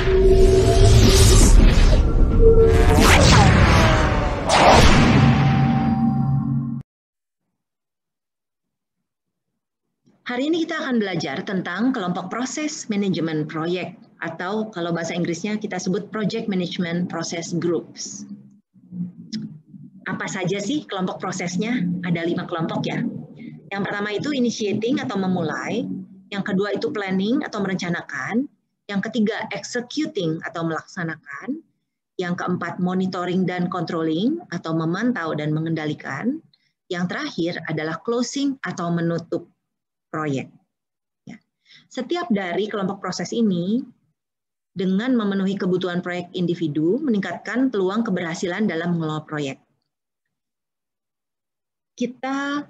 Hari ini kita akan belajar tentang kelompok proses manajemen proyek, atau kalau bahasa Inggrisnya kita sebut Project Management Process Groups. Apa saja sih kelompok prosesnya? Ada 5 kelompok ya. Yang pertama itu initiating atau memulai, yang kedua itu planning atau merencanakan, yang ketiga executing atau melaksanakan, yang keempat monitoring dan controlling atau memantau dan mengendalikan, yang terakhir adalah closing atau menutup proyek. Ya. Setiap dari kelompok proses ini dengan memenuhi kebutuhan proyek individu meningkatkan peluang keberhasilan dalam mengelola proyek. Kita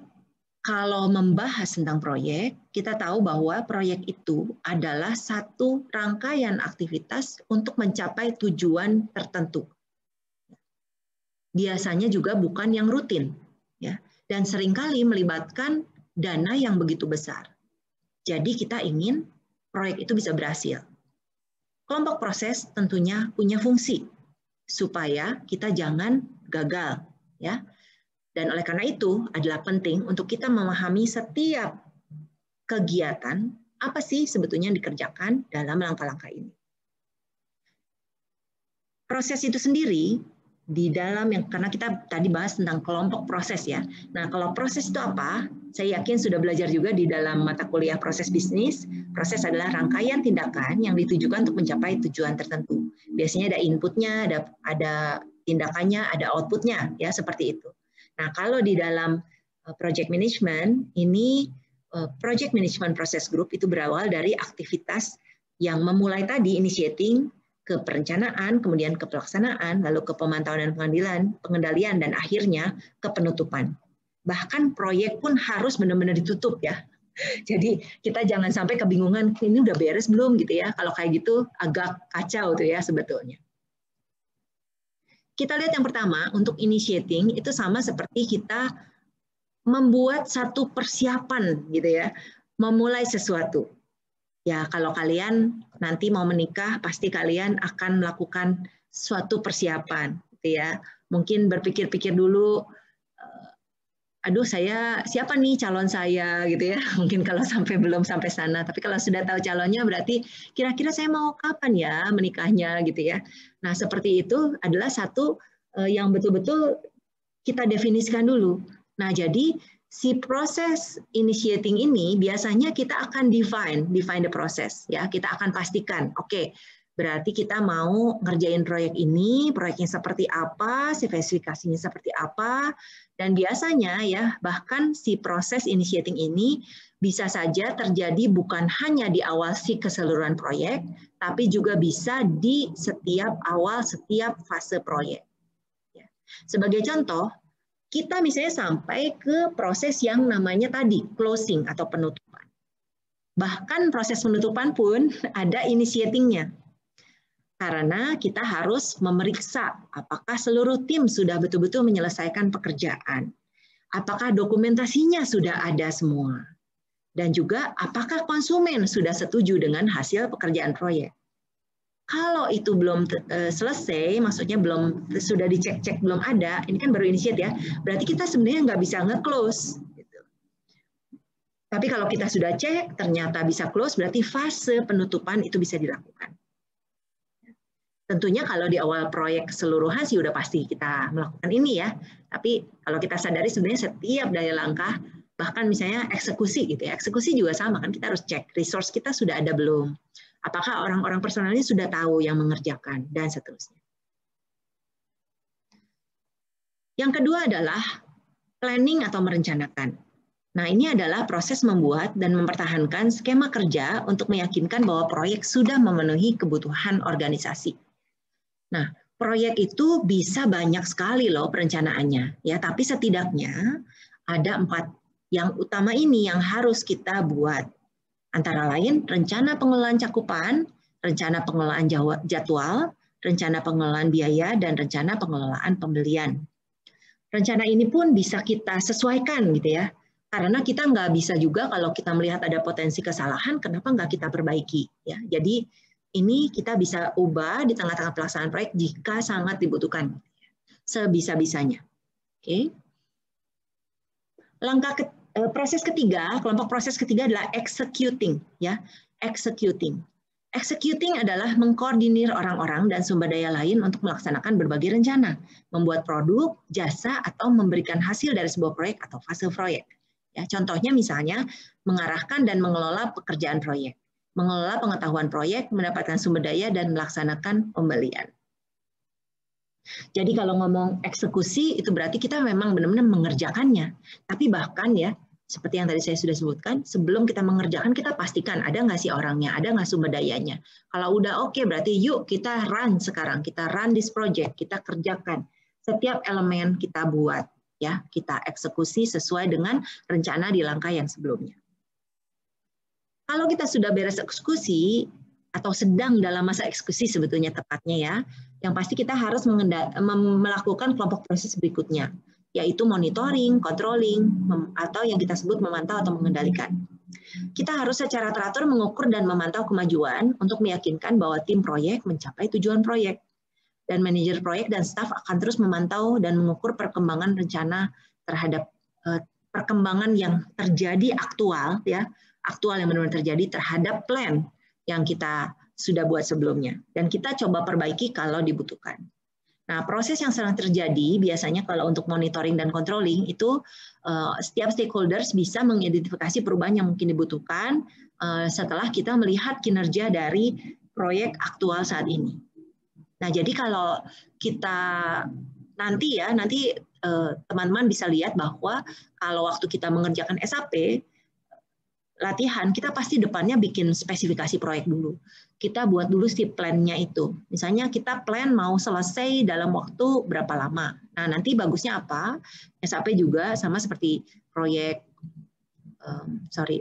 kalau membahas tentang proyek, kita tahu bahwa proyek itu adalah satu rangkaian aktivitas untuk mencapai tujuan tertentu. Biasanya juga bukan yang rutin, ya, dan seringkali melibatkan dana yang begitu besar. Jadi kita ingin proyek itu bisa berhasil. Kelompok proses tentunya punya fungsi supaya kita jangan gagal, ya. Dan oleh karena itu adalah penting untuk kita memahami setiap kegiatan apa sih sebetulnya yang dikerjakan dalam langkah-langkah ini. Proses itu sendiri di dalam karena kita tadi bahas tentang kelompok proses ya. Nah, kalau proses itu apa? Saya yakin sudah belajar juga di dalam mata kuliah proses bisnis. Proses adalah rangkaian tindakan yang ditujukan untuk mencapai tujuan tertentu. Biasanya ada inputnya, ada tindakannya, ada outputnya, ya seperti itu. Nah, kalau di dalam project management ini project management process group itu berawal dari aktivitas yang memulai tadi initiating, ke perencanaan, kemudian ke pelaksanaan, lalu ke pemantauan dan pengendalian, dan akhirnya ke penutupan. Bahkan proyek pun harus benar-benar ditutup ya. Jadi kita jangan sampai kebingungan, ini udah beres belum gitu ya. Kalau kayak gitu agak kacau tuh ya sebetulnya. Kita lihat yang pertama, untuk initiating itu sama seperti kita membuat satu persiapan gitu ya, memulai sesuatu. Ya, kalau kalian nanti mau menikah, pasti kalian akan melakukan suatu persiapan, gitu ya. Mungkin berpikir-pikir dulu, aduh saya siapa nih calon saya, gitu ya. Mungkin kalau belum sampai sana, tapi kalau sudah tahu calonnya berarti kira-kira saya mau kapan ya menikahnya, gitu ya. Nah, seperti itu adalah satu yang betul-betul kita definisikan dulu. Nah, jadi si proses initiating ini biasanya kita akan define the process ya. Kita akan pastikan, oke, berarti kita mau ngerjain proyek ini, proyeknya seperti apa, spesifikasinya seperti apa, dan biasanya ya bahkan si proses initiating ini bisa saja terjadi bukan hanya di awal si keseluruhan proyek, tapi juga bisa di setiap fase proyek. Ya. Sebagai contoh, kita misalnya sampai ke proses yang namanya tadi, closing atau penutupan. Bahkan proses penutupan pun ada initiating-nya. Karena kita harus memeriksa apakah seluruh tim sudah betul-betul menyelesaikan pekerjaan. Apakah dokumentasinya sudah ada semua. Dan juga apakah konsumen sudah setuju dengan hasil pekerjaan proyek. Kalau itu belum selesai, maksudnya sudah dicek-cek belum ada, ini kan baru initiate ya, berarti kita sebenarnya nggak bisa nge-close. Gitu. Tapi kalau kita sudah cek, ternyata bisa close, berarti fase penutupan itu bisa dilakukan. Tentunya kalau di awal proyek keseluruhan sih udah pasti kita melakukan ini ya, tapi kalau kita sadari sebenarnya setiap daya langkah, bahkan misalnya eksekusi gitu ya, eksekusi juga sama kan, kita harus cek resource kita sudah ada belum. Apakah orang-orang personalnya sudah tahu yang mengerjakan, dan seterusnya. Yang kedua adalah planning atau merencanakan. Nah, ini adalah proses membuat dan mempertahankan skema kerja untuk meyakinkan bahwa proyek sudah memenuhi kebutuhan organisasi. Nah, proyek itu bisa banyak sekali loh perencanaannya, ya. Tapi setidaknya ada 4 yang utama ini yang harus kita buat. Antara lain rencana pengelolaan cakupan, rencana pengelolaan jadwal, rencana pengelolaan biaya, dan rencana pengelolaan pembelian. Rencana ini pun bisa kita sesuaikan gitu ya, karena kita nggak bisa juga kalau kita melihat ada potensi kesalahan, kenapa nggak kita perbaiki ya. Jadi ini kita bisa ubah di tengah-tengah pelaksanaan proyek jika sangat dibutuhkan, sebisa-bisanya. Oke. Proses ketiga, kelompok proses ketiga adalah executing, ya, executing. Executing adalah mengkoordinir orang-orang dan sumber daya lain untuk melaksanakan berbagai rencana, membuat produk, jasa, atau memberikan hasil dari sebuah proyek atau fase proyek. Ya, contohnya misalnya mengarahkan dan mengelola pekerjaan proyek, mengelola pengetahuan proyek, mendapatkan sumber daya, dan melaksanakan pembelian. Jadi kalau ngomong eksekusi itu berarti kita memang benar-benar mengerjakannya. Tapi bahkan ya, seperti yang tadi saya sudah sebutkan, sebelum kita mengerjakan kita pastikan ada nggak sih orangnya, ada nggak sumber dayanya. Kalau udah oke, berarti yuk kita run sekarang, kita run this project, kita kerjakan. Setiap elemen kita buat, ya kita eksekusi sesuai dengan rencana di langkah yang sebelumnya. Kalau kita sudah beres eksekusi, atau sedang dalam masa eksekusi sebetulnya tepatnya ya, yang pasti kita harus melakukan kelompok proses berikutnya, yaitu monitoring, controlling, atau yang kita sebut memantau atau mengendalikan. Kita harus secara teratur mengukur dan memantau kemajuan untuk meyakinkan bahwa tim proyek mencapai tujuan proyek. Dan manajer proyek dan staf akan terus memantau dan mengukur perkembangan rencana terhadap perkembangan yang terjadi aktual, ya, aktual yang benar-benar terjadi terhadap plan yang kita sudah buat sebelumnya. Dan kita coba perbaiki kalau dibutuhkan. Nah, proses yang sedang terjadi biasanya kalau untuk monitoring dan controlling itu setiap stakeholders bisa mengidentifikasi perubahan yang mungkin dibutuhkan setelah kita melihat kinerja dari proyek aktual saat ini. Nah, jadi kalau kita nanti teman-teman bisa lihat bahwa kalau waktu kita mengerjakan SAP latihan, kita pasti depannya bikin spesifikasi proyek dulu. Kita buat dulu si plan-nya itu. Misalnya kita plan mau selesai dalam waktu berapa lama. Nah, nanti bagusnya apa? SAP juga sama seperti proyek,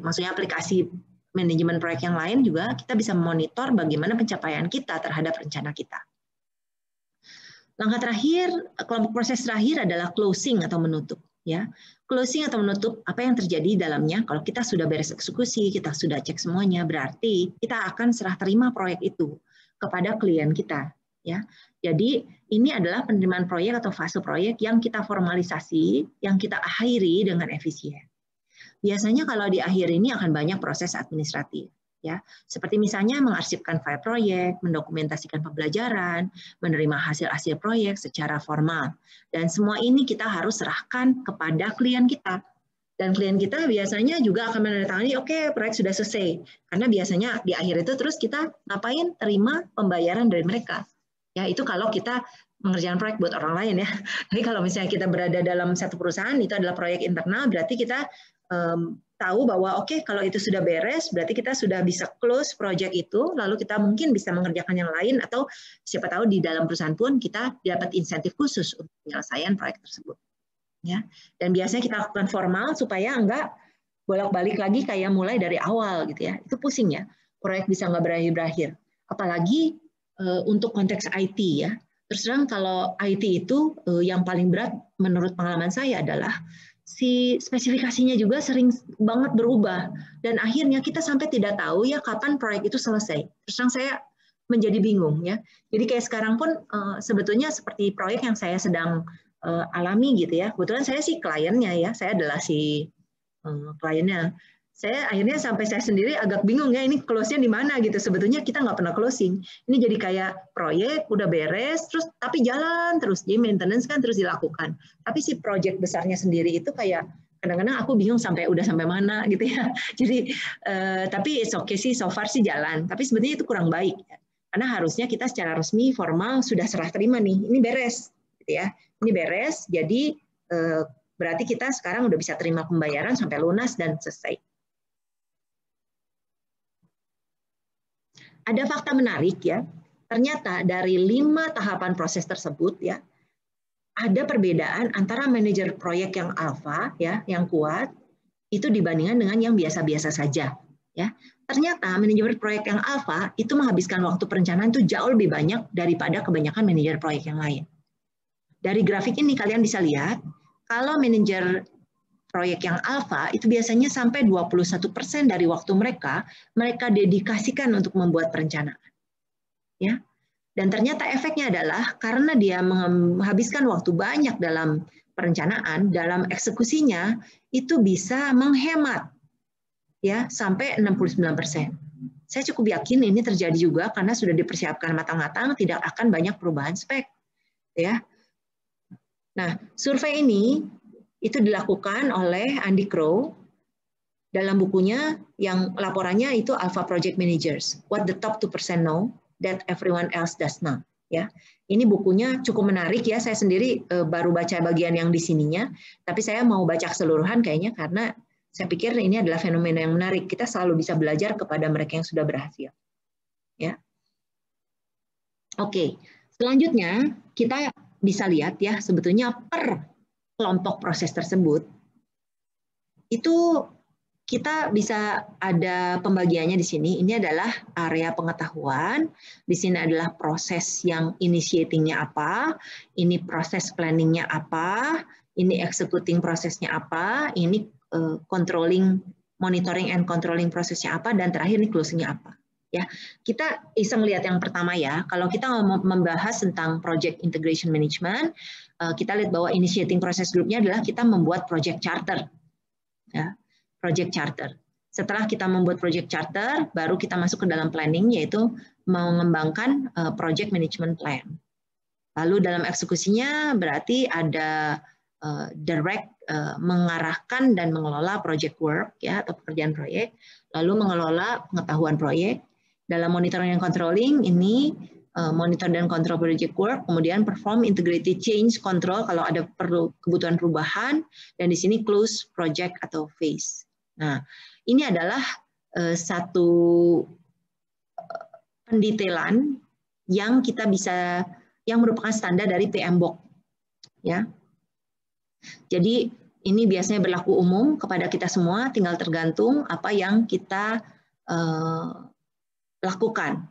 maksudnya aplikasi manajemen proyek yang lain juga, kita bisa memonitor bagaimana pencapaian kita terhadap rencana kita. Langkah terakhir, kelompok proses terakhir adalah closing atau menutup. Ya, closing atau menutup apa yang terjadi di dalamnya. Kalau kita sudah beres eksekusi, kita sudah cek semuanya, berarti kita akan serah terima proyek itu kepada klien kita. Ya, jadi ini adalah penerimaan proyek atau fase proyek yang kita formalisasi, yang kita akhiri dengan efisien. Biasanya kalau di akhir ini akan banyak proses administratif. Ya, seperti misalnya mengarsipkan file proyek, mendokumentasikan pembelajaran, menerima hasil-hasil proyek secara formal. Dan semua ini kita harus serahkan kepada klien kita. Dan klien kita biasanya juga akan menandatangani, oke, proyek sudah selesai. Karena biasanya di akhir itu terus kita ngapain? Terima pembayaran dari mereka. Ya, itu kalau kita mengerjakan proyek buat orang lain ya. Tapi kalau misalnya kita berada dalam satu perusahaan, itu adalah proyek internal, berarti kita tahu bahwa oke, kalau itu sudah beres, berarti kita sudah bisa close project itu, lalu kita mungkin bisa mengerjakan yang lain, atau siapa tahu di dalam perusahaan pun kita dapat insentif khusus untuk penyelesaian proyek tersebut. Ya, dan biasanya kita lakukan formal supaya enggak bolak-balik lagi kayak mulai dari awal gitu ya. Itu pusing ya, proyek bisa nggak berakhir-berakhir. Apalagi untuk konteks IT ya. Terus terang kalau IT itu yang paling berat menurut pengalaman saya adalah si spesifikasinya juga sering banget berubah, dan akhirnya kita sampai tidak tahu ya kapan proyek itu selesai. Terus terang saya menjadi bingung ya. Jadi kayak sekarang pun sebetulnya seperti proyek yang saya sedang alami gitu ya. Kebetulan saya sih kliennya ya, saya adalah si kliennya. Saya akhirnya sampai saya sendiri agak bingung ya, ini close-nya di mana gitu. Sebetulnya kita nggak pernah closing. Ini jadi kayak proyek udah beres, terus tapi jalan terus. Jadi maintenance kan terus dilakukan. Tapi si project besarnya sendiri itu kayak kadang-kadang aku bingung udah sampai mana gitu ya. Jadi tapi it's okay sih, so far sih jalan. Tapi sebetulnya itu kurang baik ya. Karena harusnya kita secara resmi formal sudah serah terima nih. Ini beres gitu ya. Ini beres, jadi berarti kita sekarang udah bisa terima pembayaran sampai lunas dan selesai. Ada fakta menarik ya, ternyata dari 5 tahapan proses tersebut ya, ada perbedaan antara manajer proyek yang alfa ya, yang kuat, itu dibandingkan dengan yang biasa-biasa saja. Ya, ternyata manajer proyek yang alfa itu menghabiskan waktu perencanaan itu jauh lebih banyak daripada kebanyakan manajer proyek yang lain. Dari grafik ini kalian bisa lihat, kalau manajer proyek yang alfa itu biasanya sampai 21% dari waktu mereka dedikasikan untuk membuat perencanaan. ya. Dan ternyata efeknya adalah karena dia menghabiskan waktu banyak dalam perencanaan, dalam eksekusinya itu bisa menghemat ya sampai 69%. Saya cukup yakin ini terjadi juga karena sudah dipersiapkan matang-matang, tidak akan banyak perubahan spek ya. Nah, survei ini itu dilakukan oleh Andy Crow dalam bukunya yang laporannya itu Alpha Project Managers, What the Top 2% Know That Everyone Else Does Not. Ya, ini bukunya cukup menarik ya. Saya sendiri baru baca bagian yang di sininya, tapi saya mau baca keseluruhan kayaknya karena saya pikir ini adalah fenomena yang menarik. Kita selalu bisa belajar kepada mereka yang sudah berhasil. Ya, oke. Selanjutnya kita bisa lihat ya sebetulnya per kelompok proses tersebut itu kita bisa ada pembagiannya di sini. Ini adalah area pengetahuan. Di sini adalah proses yang initiating-nya apa, ini proses planning-nya apa, ini executing prosesnya apa, ini controlling, monitoring and controlling prosesnya apa, dan terakhir ini closing-nya apa. Ya, kita iseng lihat yang pertama ya. Kalau kita membahas tentang project integration management, kita lihat bahwa initiating process group-nya adalah kita membuat project charter. Ya. Project charter. Setelah kita membuat project charter, baru kita masuk ke dalam planning, yaitu mengembangkan project management plan. Lalu dalam eksekusinya berarti ada direct mengarahkan dan mengelola project work ya atau pekerjaan proyek, lalu mengelola pengetahuan proyek. Dalam monitoring dan controlling ini monitor dan control project work, kemudian perform integrated change control kalau ada perlu kebutuhan perubahan, dan di sini close project atau phase. Nah, ini adalah satu pendetailan yang kita bisa, yang merupakan standar dari PMBOK. Ya. Jadi ini biasanya berlaku umum kepada kita semua, tinggal tergantung apa yang kita lakukan.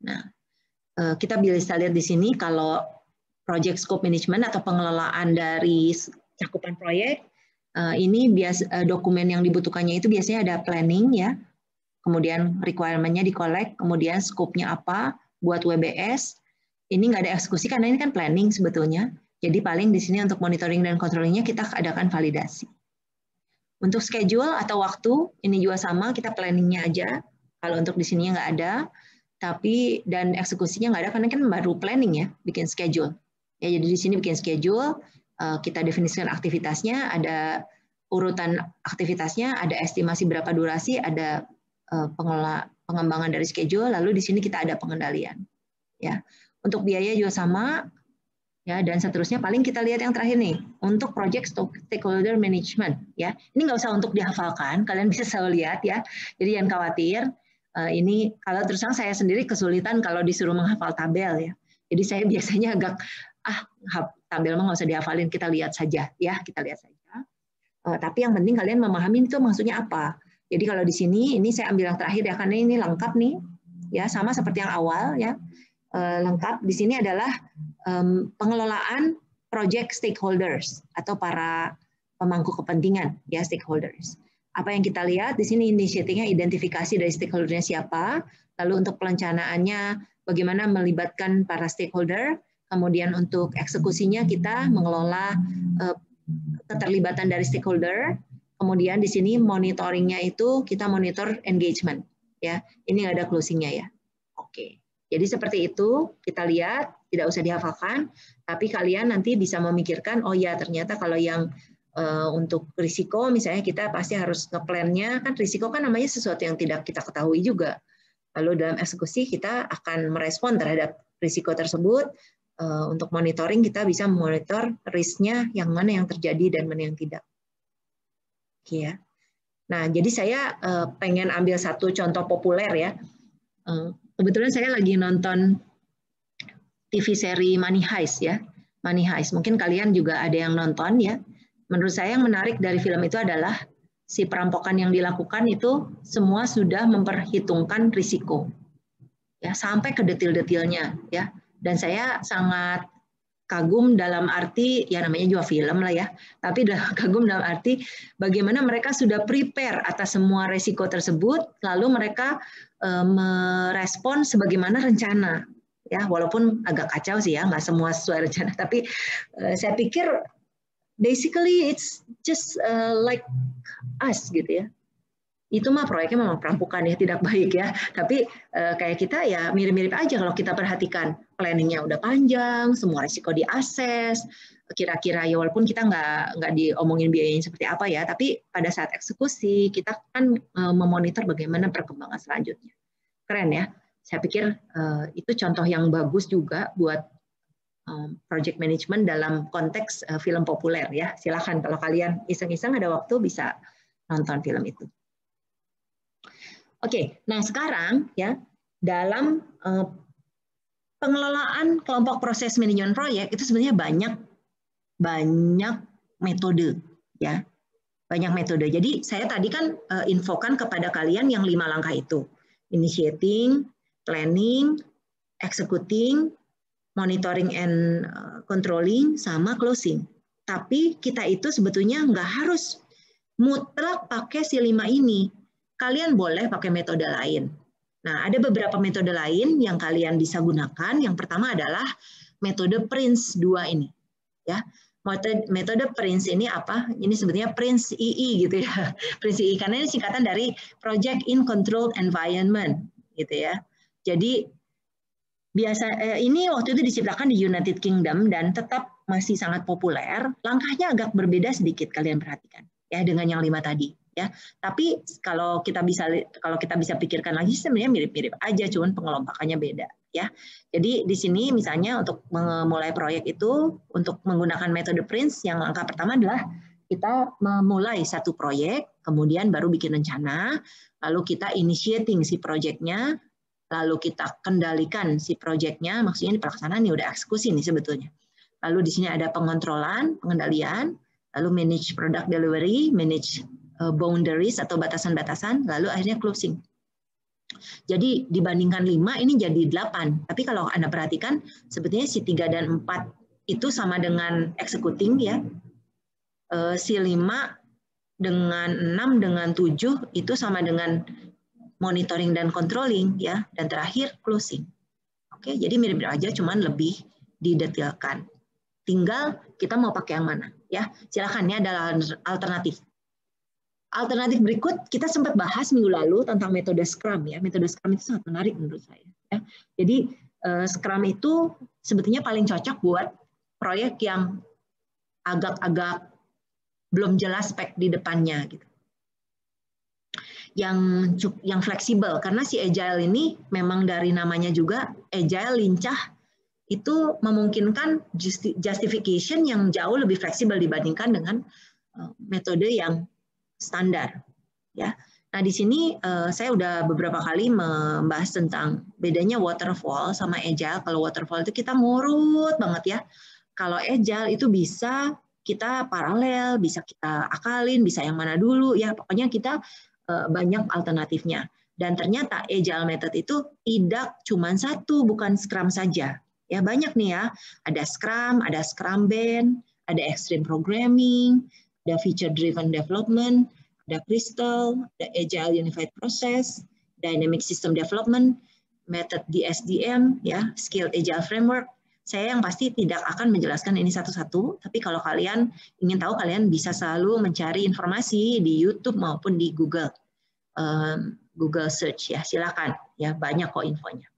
Nah, kita bisa lihat di sini kalau project scope management atau pengelolaan dari cakupan proyek, ini dokumen yang dibutuhkannya itu biasanya ada planning ya, kemudian requirement-nya di-collect, kemudian scope-nya apa buat WBS. Ini nggak ada eksekusi karena ini kan planning sebetulnya. Jadi paling di sini untuk monitoring dan controlling-nya kita adakan validasi. Untuk schedule atau waktu, ini juga sama, kita planning-nya aja. Kalau untuk di sini nggak ada, tapi dan eksekusinya nggak ada karena kan baru planning ya, bikin schedule. Ya, jadi di sini bikin schedule, kita definisikan aktivitasnya, ada urutan aktivitasnya, ada estimasi berapa durasi, ada pengembangan dari schedule, lalu di sini kita ada pengendalian. Ya, untuk biaya juga sama, ya, dan seterusnya. Paling kita lihat yang terakhir nih, untuk project stakeholder management. Ya, ini nggak usah untuk dihafalkan, kalian bisa selalu lihat ya. Jadi jangan khawatir. Ini kalau terus terang saya sendiri kesulitan kalau disuruh menghafal tabel ya. Jadi saya biasanya agak tabel mah nggak usah dihafalin, kita lihat saja ya, kita lihat saja. Tapi yang penting kalian memahami itu maksudnya apa. Jadi kalau di sini ini saya ambil yang terakhir ya karena ini lengkap nih ya, sama seperti yang awal ya. Lengkap di sini adalah pengelolaan project stakeholders atau para pemangku kepentingan ya, stakeholders. Apa yang kita lihat di sini inisiatifnya, identifikasi dari stakeholdernya siapa, lalu untuk perencanaannya bagaimana melibatkan para stakeholder, kemudian untuk eksekusinya kita mengelola keterlibatan dari stakeholder, kemudian di sini monitoringnya itu kita monitor engagement ya, ini ada closingnya ya. Oke, jadi seperti itu kita lihat, tidak usah dihafalkan, tapi kalian nanti bisa memikirkan, oh ya ternyata kalau yang untuk risiko misalnya kita pasti harus ngeplannya, kan risiko kan namanya sesuatu yang tidak kita ketahui juga. Lalu dalam eksekusi kita akan merespon terhadap risiko tersebut. Untuk monitoring kita bisa memonitor risknya yang mana yang terjadi dan mana yang tidak. Oke ya. Nah jadi saya pengen ambil satu contoh populer ya. Kebetulan saya lagi nonton TV seri Money Heist ya. Money Heist. Mungkin kalian juga ada yang nonton ya. Menurut saya yang menarik dari film itu adalah si perampokan yang dilakukan itu semua sudah memperhitungkan risiko. Ya, sampai ke detail-detailnya ya. Dan saya sangat kagum dalam arti ya namanya juga film lah ya. Tapi kagum dalam arti bagaimana mereka sudah prepare atas semua risiko tersebut lalu mereka merespon sebagaimana rencana ya, walaupun agak kacau sih ya, nggak semua sesuai rencana, tapi saya pikir basically it's just like us gitu ya. Itu mah proyeknya memang perampokan ya, tidak baik ya. Tapi kayak kita ya mirip-mirip aja kalau kita perhatikan, planningnya udah panjang, semua risiko diakses, kira-kira ya walaupun kita nggak diomongin biayanya seperti apa ya, tapi pada saat eksekusi kita kan memonitor bagaimana perkembangan selanjutnya. Keren ya. Saya pikir itu contoh yang bagus juga buat project management dalam konteks film populer ya. Silakan kalau kalian iseng-iseng ada waktu bisa nonton film itu. Oke, nah sekarang ya dalam pengelolaan kelompok proses manajemen proyek itu sebenarnya banyak metode ya, banyak metode. Jadi saya tadi kan infokan kepada kalian yang 5 langkah itu: initiating, planning, executing, monitoring and controlling, sama closing. Tapi kita itu sebetulnya nggak harus mutlak pakai si 5 ini. Kalian boleh pakai metode lain. Nah, ada beberapa metode lain yang kalian bisa gunakan. Yang pertama adalah metode PRINCE 2 ini. Ya, metode PRINCE ini apa? Ini sebetulnya PRINCE II gitu ya. PRINCE II karena ini singkatan dari Project in Controlled Environment gitu ya. Jadi ini waktu itu diciptakan di United Kingdom dan tetap masih sangat populer. Langkahnya agak berbeda sedikit, kalian perhatikan ya dengan yang 5 tadi. Ya, tapi kalau kita bisa pikirkan lagi sebenarnya mirip-mirip aja, cuman pengelompokannya beda ya. Jadi di sini misalnya untuk memulai proyek itu untuk menggunakan metode PRINCE, yang langkah pertama adalah kita memulai satu proyek, kemudian baru bikin rencana, lalu kita initiating si proyeknya, lalu kita kendalikan si proyeknya, maksudnya di pelaksanaan ini udah eksekusi nih sebetulnya. Lalu di sini ada pengontrolan, pengendalian, lalu manage product delivery, manage boundaries atau batasan-batasan, lalu akhirnya closing. Jadi dibandingkan 5 ini jadi 8. Tapi kalau Anda perhatikan sebetulnya si 3 dan 4 itu sama dengan executing ya. Si 5 dengan 6 dengan 7 itu sama dengan monitoring dan controlling ya, dan terakhir closing. Oke, jadi mirip-mirip aja cuman lebih didetailkan. Tinggal kita mau pakai yang mana ya. Silakan, ini adalah alternatif. Alternatif berikut kita sempat bahas minggu lalu tentang metode Scrum ya. Metode Scrum itu sangat menarik menurut saya. Ya. Jadi Scrum itu sebetulnya paling cocok buat proyek yang agak-agak belum jelas spek di depannya gitu. Yang fleksibel karena si Agile ini memang dari namanya juga Agile, lincah, itu memungkinkan justification yang jauh lebih fleksibel dibandingkan dengan metode yang standar ya. Nah, di sini saya udah beberapa kali membahas tentang bedanya waterfall sama agile. Kalau waterfall itu kita ngurut banget ya. Kalau agile itu bisa kita paralel, bisa kita akalin, bisa yang mana dulu ya. Pokoknya kita banyak alternatifnya. Dan ternyata agile method itu tidak cuma satu, bukan Scrum saja. Ya, banyak nih ya. Ada Scrum, ada Scrum Band, ada Extreme Programming, ada feature driven development, ada Crystal, ada Agile Unified Process, Dynamic System Development, method DSDM, ya, Skill Agile Framework. Saya yang pasti tidak akan menjelaskan ini satu-satu, tapi kalau kalian ingin tahu, kalian bisa selalu mencari informasi di YouTube maupun di Google Search ya, silakan ya, banyak kok infonya.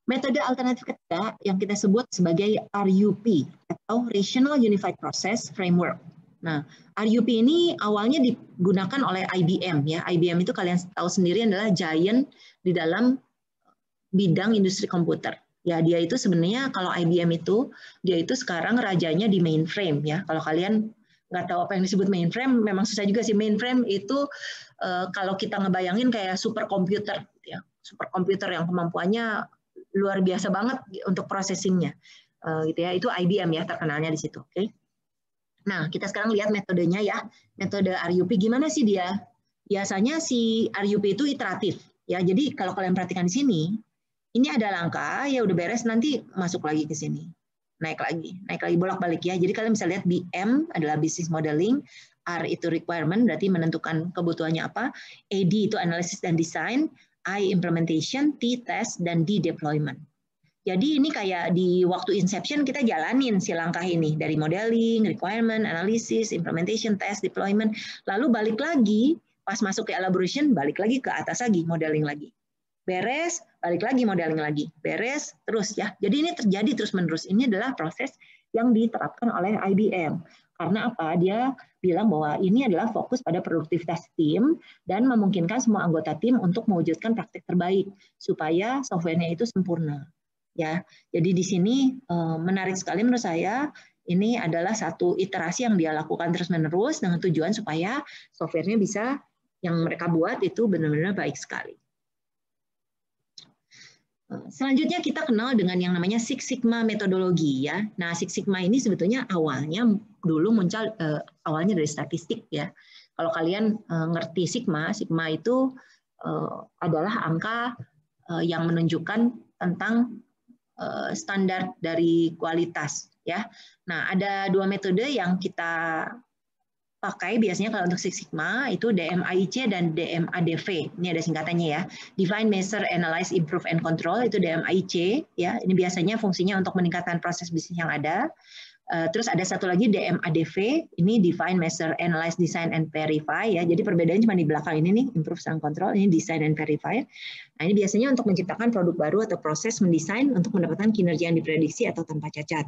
Metode alternatif ketiga yang kita sebut sebagai RUP atau Rational Unified Process Framework. Nah, RUP ini awalnya digunakan oleh IBM ya. IBM itu kalian tahu sendiri adalah giant di dalam bidang industri komputer. Ya, dia itu sebenarnya kalau IBM itu dia itu sekarang rajanya di mainframe ya. Kalau kalian nggak tahu apa yang disebut mainframe, memang susah juga sih. Mainframe itu kalau kita ngebayangin kayak superkomputer ya. Superkomputer yang kemampuannya luar biasa banget untuk processing-nya. Gitu ya. Itu IBM ya terkenalnya di situ, oke. Nah, kita sekarang lihat metodenya ya. Metode RUP gimana sih dia? Biasanya si RUP itu iteratif ya. Jadi kalau kalian perhatikan di sini, ini ada langkah ya udah beres, nanti masuk lagi ke sini. Naik lagi bolak-balik ya. Jadi kalian bisa lihat BM adalah business modeling, R itu requirement berarti menentukan kebutuhannya apa, AD itu analysis dan design, I implementation, T test, dan D deployment. Jadi ini kayak di waktu inception kita jalanin si langkah ini dari modeling, requirement, analysis, implementation, test, deployment, lalu balik lagi pas masuk ke elaboration, balik lagi ke atas lagi, modeling lagi. Beres, balik lagi modeling lagi. Beres, terus ya. Jadi ini terjadi terus-menerus. Ini adalah proses yang diterapkan oleh IBM. Karena apa? Dia bilang bahwa ini adalah fokus pada produktivitas tim dan memungkinkan semua anggota tim untuk mewujudkan praktik terbaik supaya softwarenya itu sempurna. Ya, jadi di sini menarik sekali menurut saya. Ini adalah satu iterasi yang dia lakukan terus-menerus dengan tujuan supaya softwarenya bisa yang mereka buat itu benar-benar baik sekali. Selanjutnya kita kenal dengan yang namanya Six Sigma metodologi ya. Nah, Six Sigma ini sebetulnya awalnya dulu muncul awalnya dari statistik ya. Kalau kalian ngerti Sigma, Sigma itu adalah angka yang menunjukkan tentang standar dari kualitas ya. Nah, ada dua metode yang kita pakai biasanya kalau untuk Six Sigma itu DMAIC dan DMADV. Ini ada singkatannya ya. Define, Measure, Analyze, Improve, and Control itu DMAIC ya. Ini biasanya fungsinya untuk meningkatkan proses bisnis yang ada. Terus ada satu lagi DMADV, ini Define, Measure, Analyze, Design, and Verify ya. Jadi perbedaannya cuma di belakang ini nih, Improve and Control, ini Design and Verify. Nah, ini biasanya untuk menciptakan produk baru atau proses mendesain untuk mendapatkan kinerja yang diprediksi atau tanpa cacat.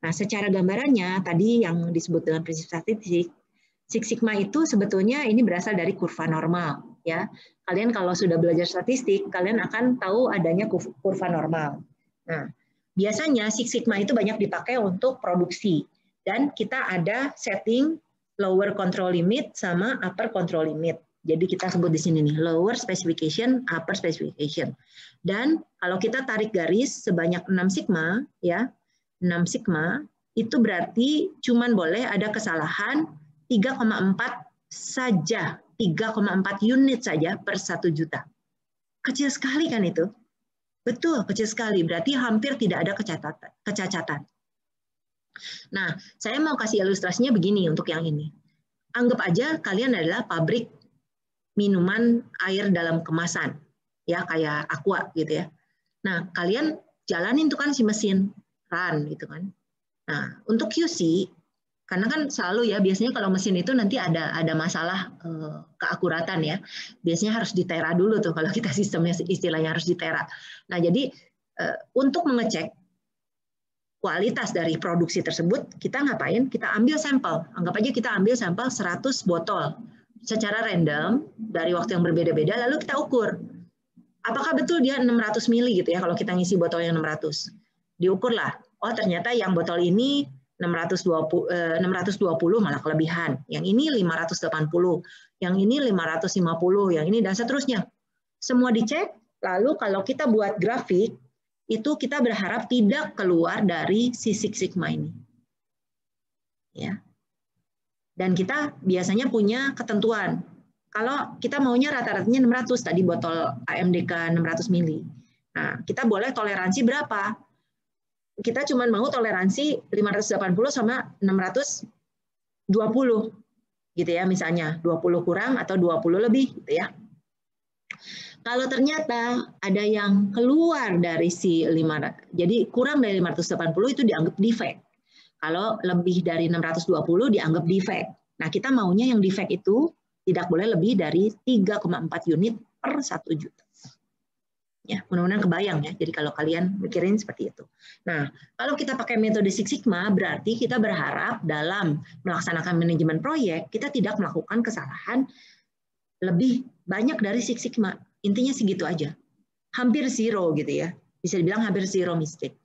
Nah, secara gambarannya tadi yang disebut dengan prinsip statistik, Six Sigma itu sebetulnya ini berasal dari kurva normal ya. Kalian kalau sudah belajar statistik, kalian akan tahu adanya kurva normal. Nah, biasanya Six Sigma itu banyak dipakai untuk produksi dan kita ada setting lower control limit sama upper control limit. Jadi kita sebut di sini nih lower specification, upper specification. Dan kalau kita tarik garis sebanyak 6 sigma ya, 6 sigma itu berarti cuman boleh ada kesalahan 3,4 saja, 3,4 unit saja per 1 juta. Kecil sekali kan itu? Betul, kecil sekali. Berarti hampir tidak ada kecacatan. Nah, saya mau kasih ilustrasinya begini untuk yang ini. Anggap aja kalian adalah pabrik minuman air dalam kemasan, ya kayak Aqua gitu ya. Nah, kalian jalanin tuh kan si mesin run gitu kan. Nah, untuk QC karena kan selalu ya biasanya kalau mesin itu nanti ada masalah keakuratan ya. Biasanya harus ditera dulu tuh kalau kita sistemnya istilahnya harus ditera. Nah, jadi untuk mengecek kualitas dari produksi tersebut, kita ngapain? Kita ambil sampel. Anggap aja kita ambil sampel 100 botol secara random dari waktu yang berbeda-beda lalu kita ukur. Apakah betul dia 600 mili gitu ya kalau kita ngisi botol yang 600. Diukurlah. Oh, ternyata yang botol ini 620 malah kelebihan. Yang ini 580, yang ini 550, yang ini dan seterusnya. Semua dicek, lalu kalau kita buat grafik, itu kita berharap tidak keluar dari si Six Sigma ini. Ya. Dan kita biasanya punya ketentuan. Kalau kita maunya rata-ratanya 600, tadi botol AMDK 600 mili. Nah, kita boleh toleransi berapa? Kita cuma mau toleransi 580 sama 620 gitu ya, misalnya 20 kurang atau 20 lebih gitu ya. Kalau ternyata ada yang keluar dari si 500, jadi kurang dari 580 itu dianggap defect. Kalau lebih dari 620 dianggap defect. Nah, kita maunya yang defect itu tidak boleh lebih dari 3,4 unit per 1 juta. Ya, mudah-mudahan kebayang ya. Jadi kalau kalian mikirin seperti itu. Nah, kalau kita pakai metode Six Sigma, berarti kita berharap dalam melaksanakan manajemen proyek, kita tidak melakukan kesalahan lebih banyak dari Six Sigma. Intinya segitu aja. Hampir zero gitu ya. Bisa dibilang hampir zero mistake.